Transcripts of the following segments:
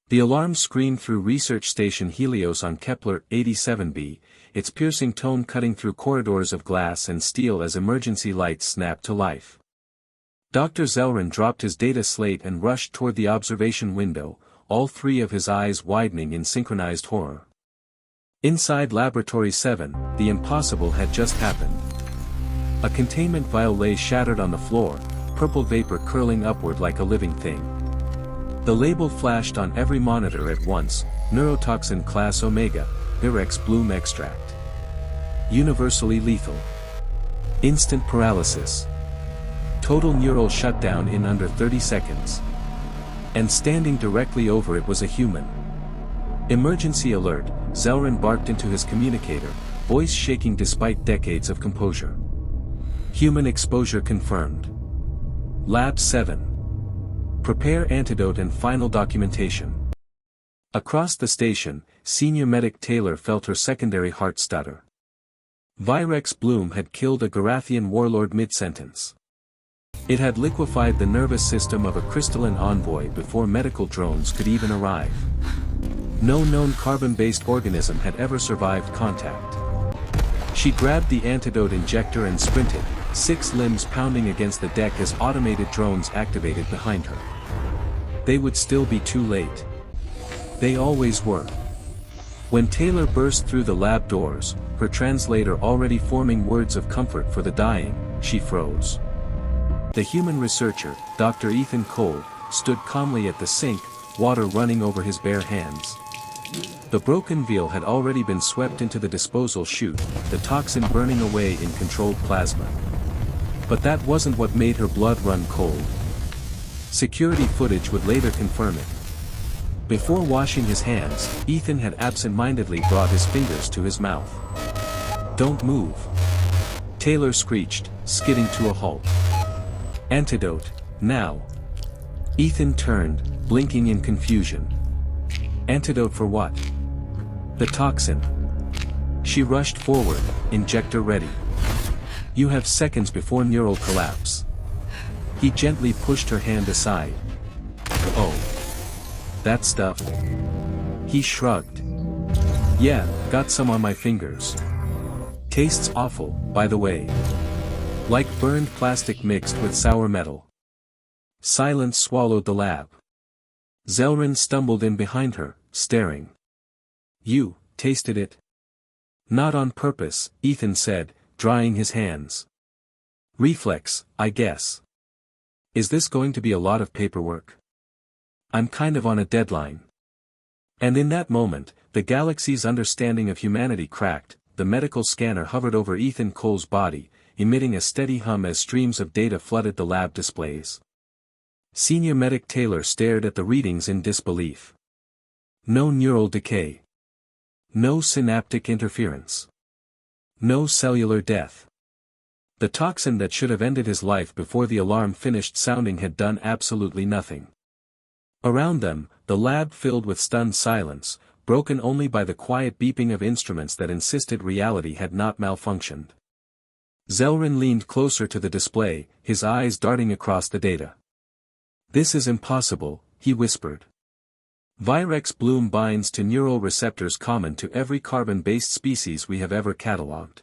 The alarm screamed through Research Station Helios on Kepler 87b, its piercing tone cutting through corridors of glass and steel as emergency lights snapped to life. Dr. Zelran dropped his data slate and rushed toward the observation window, all three of his eyes widening in synchronized horror. Inside Laboratory 7, the impossible had just happened. A containment vial lay shattered on the floor, purple vapor curling upward like a living thing. The label flashed on every monitor at once: neurotoxin class Omega, Virex Bloom extract. Universally lethal. Instant paralysis. Total neural shutdown in under 30 seconds. And standing directly over it was a human. Emergency alert, Zelran barked into his communicator, voice shaking despite decades of composure. Human exposure confirmed. Lab 7. Prepare antidote and final documentation. Across the station, Senior Medic Taylor felt her secondary heart stutter. Virex Bloom had killed a Garathian warlord mid-sentence. It had liquefied the nervous system of a crystalline envoy before medical drones could even arrive. No known carbon-based organism had ever survived contact. She grabbed the antidote injector and sprinted, 6 limbs pounding against the deck as automated drones activated behind her. They would still be too late. They always were. When Taylor burst through the lab doors, her translator already forming words of comfort for the dying, she froze. The human researcher, Dr. Ethan Cole, stood calmly at the sink, water running over his bare hands. The broken vial had already been swept into the disposal chute, the toxin burning away in controlled plasma. But that wasn't what made her blood run cold. Security footage would later confirm it. Before washing his hands, Ethan had absent-mindedly brought his fingers to his mouth. "Don't move," Taylor screeched, skidding to a halt. "Antidote, now." Ethan turned, blinking in confusion. "Antidote for what?" "The toxin." She rushed forward, injector ready. "You have seconds before neural collapse." He gently pushed her hand aside. "Oh. That stuff?" He shrugged. "Yeah, got some on my fingers. Tastes awful, by the way. Like burned plastic mixed with sour metal." Silence swallowed the lab. Zelran stumbled in behind her, staring. "You tasted it?" "Not on purpose," Ethan said, drying his hands. "Reflex, I guess. Is this going to be a lot of paperwork? I'm kind of on a deadline." And in that moment, the galaxy's understanding of humanity cracked. The medical scanner hovered over Ethan Cole's body, emitting a steady hum as streams of data flooded the lab displays. Senior Medic Taylor stared at the readings in disbelief. No neural decay. No synaptic interference. No cellular death. The toxin that should have ended his life before the alarm finished sounding had done absolutely nothing. Around them, the lab filled with stunned silence, broken only by the quiet beeping of instruments that insisted reality had not malfunctioned. Zelran leaned closer to the display, his eyes darting across the data. "This is impossible," he whispered. "Virex Bloom binds to neural receptors common to every carbon-based species we have ever catalogued."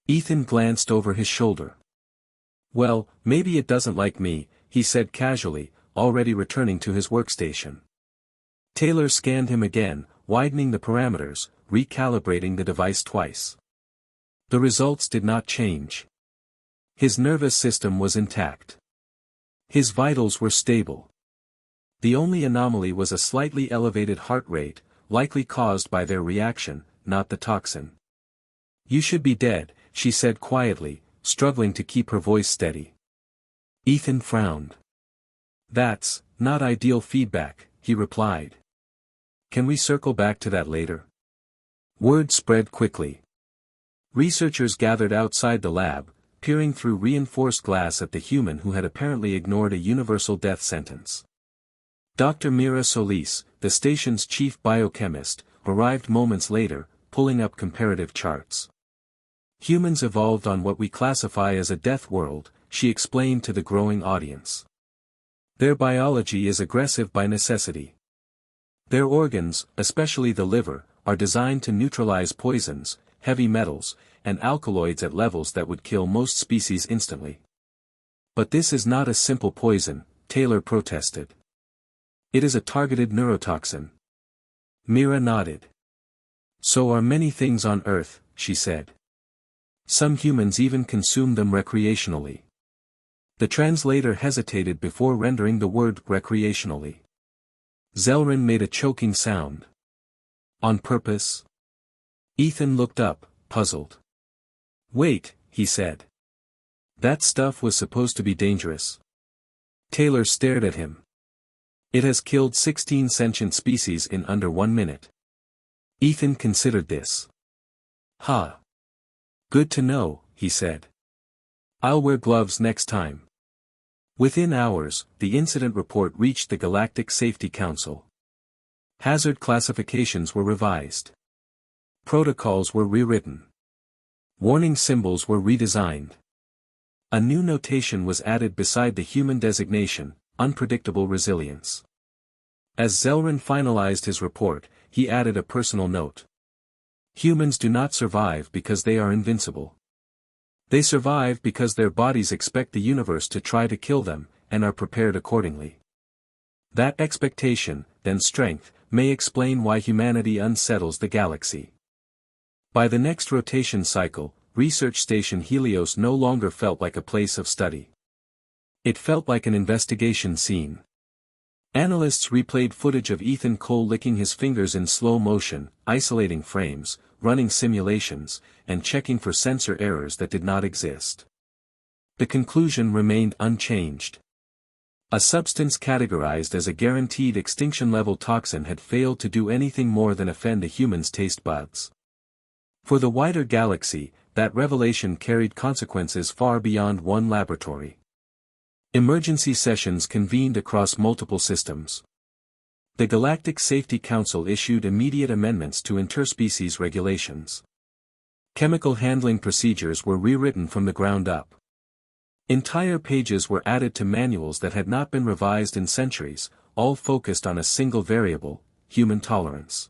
Ethan glanced over his shoulder. "Well, maybe it doesn't like me," he said casually, already returning to his workstation. Taylor scanned him again, widening the parameters, recalibrating the device twice. The results did not change. His nervous system was intact. His vitals were stable. The only anomaly was a slightly elevated heart rate, likely caused by their reaction, not the toxin. "You should be dead," she said quietly, struggling to keep her voice steady. Ethan frowned. "That's not ideal feedback," he replied. "Can we circle back to that later?" Word spread quickly. Researchers gathered outside the lab, peering through reinforced glass at the human who had apparently ignored a universal death sentence. Dr. Mira Solis, the station's chief biochemist, arrived moments later, pulling up comparative charts. "Humans evolved on what we classify as a death world," she explained to the growing audience. "Their biology is aggressive by necessity. Their organs, especially the liver, are designed to neutralize poisons, heavy metals, and alkaloids at levels that would kill most species instantly. But this is not a simple poison, Taylor protested. It is a targeted neurotoxin. Mira nodded. So are many things on Earth, she said. Some humans even consume them recreationally. The translator hesitated before rendering the word recreationally. Zelrin made a choking sound. On purpose? Ethan looked up, puzzled. Wait, he said. That stuff was supposed to be dangerous. Taylor stared at him. It has killed 16 sentient species in under 1 minute. Ethan considered this. Ha. Good to know, he said. I'll wear gloves next time. Within hours, the incident report reached the Galactic Safety Council. Hazard classifications were revised. Protocols were rewritten. Warning symbols were redesigned. A new notation was added beside the human designation, unpredictable resilience. As Zelrin finalized his report, he added a personal note. Humans do not survive because they are invincible. They survive because their bodies expect the universe to try to kill them, and are prepared accordingly. That expectation, then strength, may explain why humanity unsettles the galaxy. By the next rotation cycle, Research Station Helios no longer felt like a place of study. It felt like an investigation scene. Analysts replayed footage of Ethan Cole licking his fingers in slow motion, isolating frames, running simulations, and checking for sensor errors that did not exist. The conclusion remained unchanged. A substance categorized as a guaranteed extinction-level toxin had failed to do anything more than offend a human's taste buds. For the wider galaxy, that revelation carried consequences far beyond one laboratory. Emergency sessions convened across multiple systems. The Galactic Safety Council issued immediate amendments to interspecies regulations. Chemical handling procedures were rewritten from the ground up. Entire pages were added to manuals that had not been revised in centuries, all focused on a single variable, human tolerance.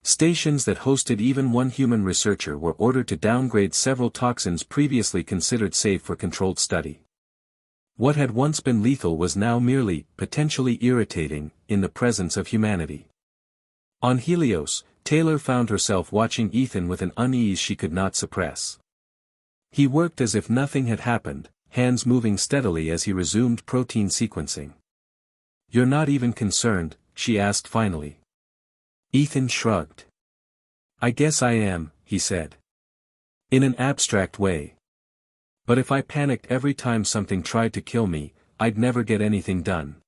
Stations that hosted even one human researcher were ordered to downgrade several toxins previously considered safe for controlled study. What had once been lethal was now merely, potentially irritating, in the presence of humanity. On Helios, Taylor found herself watching Ethan with an unease she could not suppress. He worked as if nothing had happened, hands moving steadily as he resumed protein sequencing. "You're not even concerned?" she asked finally. Ethan shrugged. "I guess I am," he said. "In an abstract way. But if I panicked every time something tried to kill me, I'd never get anything done."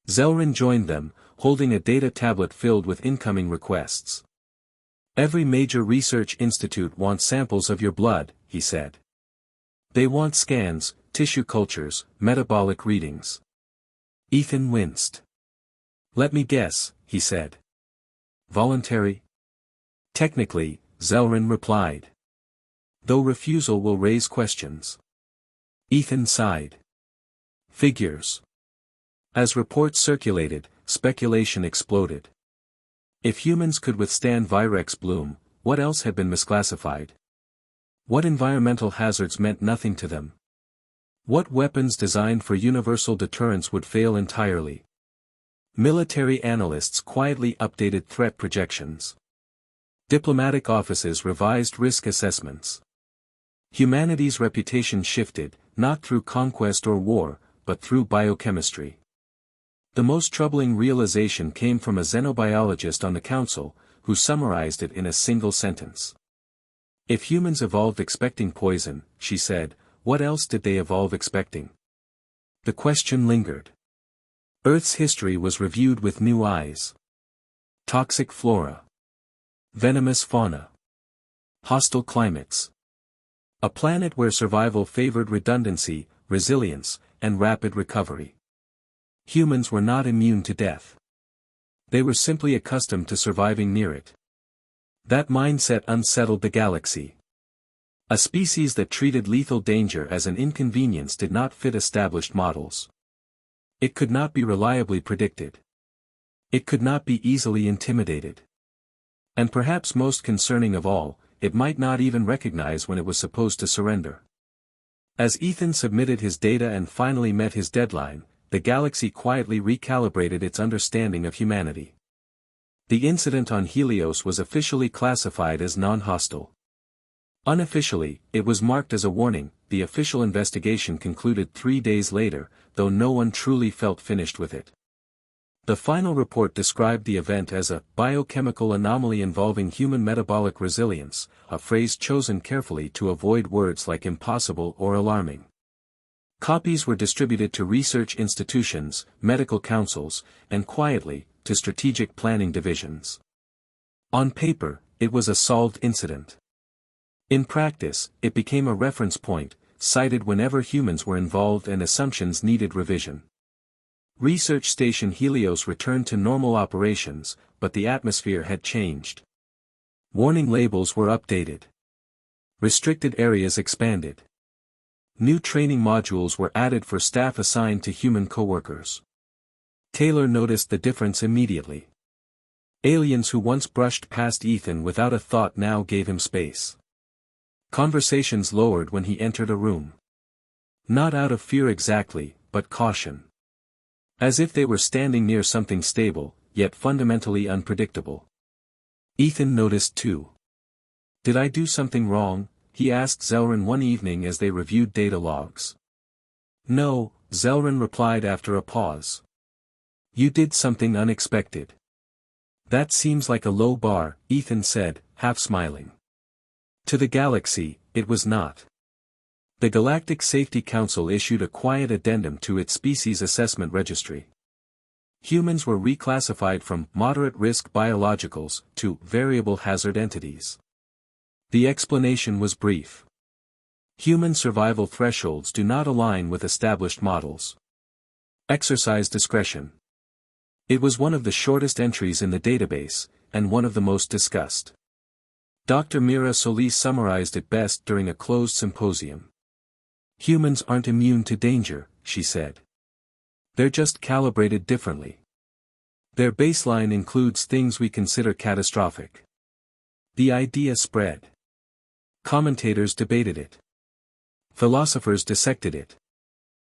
Zelrin joined them, holding a data tablet filled with incoming requests. "Every major research institute wants samples of your blood," he said. "They want scans, tissue cultures, metabolic readings." Ethan winced. "Let me guess," he said. "Voluntary?" "Technically," Zelrin replied. "Though refusal will raise questions." Ethan sighed. Figures. As reports circulated, speculation exploded. If humans could withstand Virex bloom, what else had been misclassified? What environmental hazards meant nothing to them? What weapons designed for universal deterrence would fail entirely? Military analysts quietly updated threat projections. Diplomatic offices revised risk assessments. Humanity's reputation shifted, not through conquest or war, but through biochemistry. The most troubling realization came from a xenobiologist on the council, who summarized it in a single sentence. "If humans evolved expecting poison," she said, "what else did they evolve expecting?" The question lingered. Earth's history was reviewed with new eyes. Toxic flora. Venomous fauna. Hostile climates. A planet where survival favored redundancy, resilience, and rapid recovery. Humans were not immune to death. They were simply accustomed to surviving near it. That mindset unsettled the galaxy. A species that treated lethal danger as an inconvenience did not fit established models. It could not be reliably predicted. It could not be easily intimidated. And perhaps most concerning of all, it might not even recognize when it was supposed to surrender. As Ethan submitted his data and finally met his deadline, the galaxy quietly recalibrated its understanding of humanity. The incident on Helios was officially classified as non-hostile. Unofficially, it was marked as a warning. The official investigation concluded 3 days later, though no one truly felt finished with it. The final report described the event as a biochemical anomaly involving human metabolic resilience, a phrase chosen carefully to avoid words like impossible or alarming. Copies were distributed to research institutions, medical councils, and quietly, to strategic planning divisions. On paper, it was a solved incident. In practice, it became a reference point, cited whenever humans were involved and assumptions needed revision. Research Station Helios returned to normal operations, but the atmosphere had changed. Warning labels were updated. Restricted areas expanded. New training modules were added for staff assigned to human coworkers. Taylor noticed the difference immediately. Aliens who once brushed past Ethan without a thought now gave him space. Conversations lowered when he entered a room. Not out of fear exactly, but caution. As if they were standing near something stable, yet fundamentally unpredictable. Ethan noticed too. "Did I do something wrong?" he asked Zelrin one evening as they reviewed data logs. "No," Zelrin replied after a pause. "You did something unexpected." "That seems like a low bar," Ethan said, half smiling. To the galaxy, it was not. The Galactic Safety Council issued a quiet addendum to its species assessment registry. Humans were reclassified from moderate-risk biologicals to variable hazard entities. The explanation was brief. Human survival thresholds do not align with established models. Exercise discretion. It was one of the shortest entries in the database, and one of the most discussed. Dr. Mira Solis summarized it best during a closed symposium. "Humans aren't immune to danger," she said. "They're just calibrated differently. Their baseline includes things we consider catastrophic." The idea spread. Commentators debated it. Philosophers dissected it.